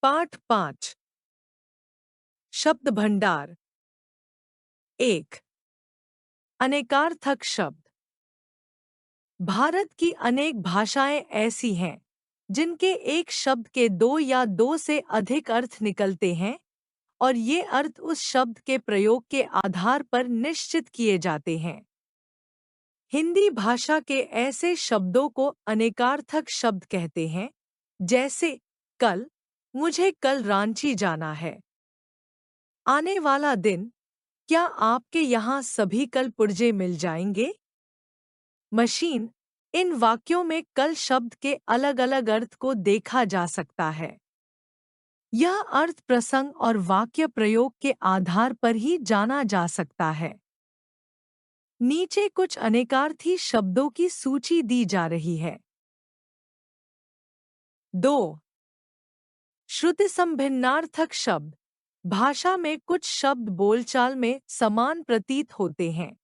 पाठ 5 शब्द भंडार। 1 अनेकार्थक शब्द। भारत की अनेक भाषाएं ऐसी हैं जिनके एक शब्द के दो या दो से अधिक अर्थ निकलते हैं और ये अर्थ उस शब्द के प्रयोग के आधार पर निश्चित किए जाते हैं। हिंदी भाषा के ऐसे शब्दों को अनेकार्थक शब्द कहते हैं, जैसे कल, मुझे कल रांची जाना है। आने वाला दिन, क्या आपके यहाँ सभी कल पुर्जे मिल जाएंगे? मशीन। इन वाक्यों में कल शब्द के अलग-अलग अर्थ को देखा जा सकता है। यह अर्थ प्रसंग और वाक्य प्रयोग के आधार पर ही जाना जा सकता है। नीचे कुछ अनेकार्थी शब्दों की सूची दी जा रही है। 2 श्रुति संभिन्नार्थक शब्द। भाषा में कुछ शब्द बोलचाल में समान प्रतीत होते हैं।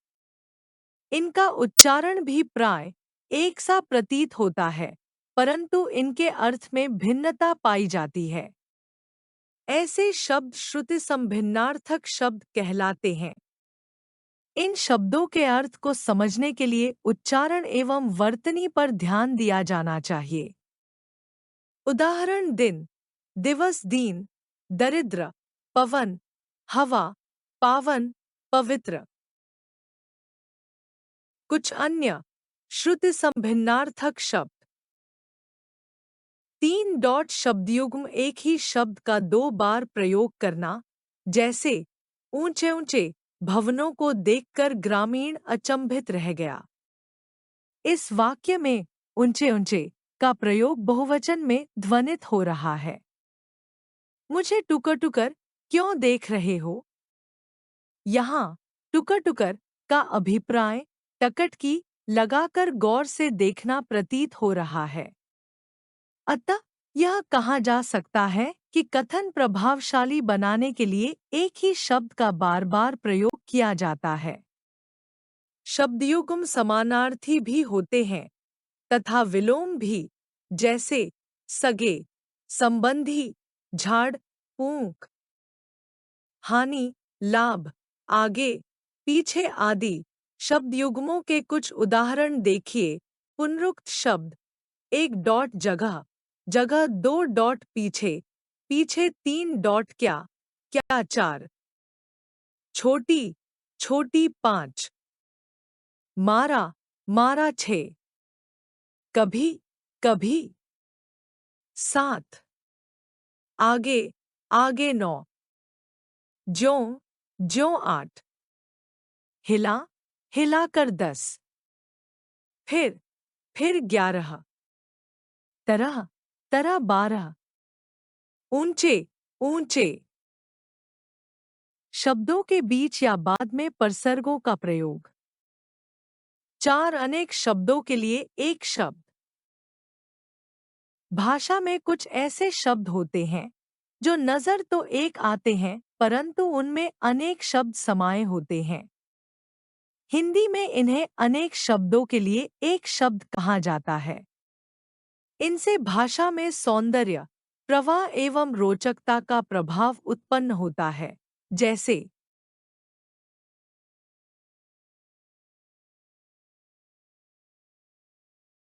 इनका उच्चारण भी प्राय एक सा प्रतीत होता है, परंतु इनके अर्थ में भिन्नता पाई जाती है। ऐसे शब्द श्रुति संभिन्नार्थक शब्द कहलाते हैं। इन शब्दों के अर्थ को समझने के लिए उच्चारण एवं वर्तनी पर ध्यान दिया जाना चाहिए। उदाहरण दिन, दिवस, दीन, दरिद्र, पवन, हवा, पावन, पवित्र। कुछ अन्य श्रुति संभिन्नार्थक शब्द। 3 डॉट शब्दयुग्म एक ही शब्द का 2 बार प्रयोग करना, जैसे ऊंचे ऊंचे भवनों को देखकर ग्रामीण अचंभित रह गया। इस वाक्य में ऊंचे ऊंचे का प्रयोग बहुवचन में ध्वनित हो रहा है। मुझे टुकर टुकर क्यों देख रहे हो? यहाँ टुकर टुकर का अभिप्राय टकट की लगाकर गौर से देखना प्रतीत हो रहा है। अतः यह कहा जा सकता है कि कथन प्रभावशाली बनाने के लिए एक ही शब्द का बार बार प्रयोग किया जाता है। शब्दयुग्म समानार्थी भी होते हैं तथा विलोम भी, जैसे सगे, संबंधी, झाड़, फूंक, हानि, लाभ, आगे, पीछे आदि। शब्दयुग्मों के कुछ उदाहरण देखिए। पुनरुक्त शब्द, 1 डॉट जगह, जगह 2 डॉट पीछे, पीछे 3 डॉट क्या, क्या 4, छोटी, छोटी 5, मारा, मारा 6, कभी, कभी 7, आगे, आगे 9, ज्यों, ज्यों 8, हिला, हिलाकर 10, फिर 11, तरह, तरह 12, ऊंचे, ऊंचे। शब्दों के बीच या बाद में परसर्गों का प्रयोग। 4 अनेक शब्दों के लिए एक शब्द। भाषा में कुछ ऐसे शब्द होते हैं जो नजर तो एक आते हैं, परंतु उनमें अनेक शब्द समाये होते हैं। हिंदी में इन्हें अनेक शब्दों के लिए एक शब्द कहा जाता है। इनसे भाषा में सौंदर्य, प्रवाह एवं रोचकता का प्रभाव उत्पन्न होता है, जैसे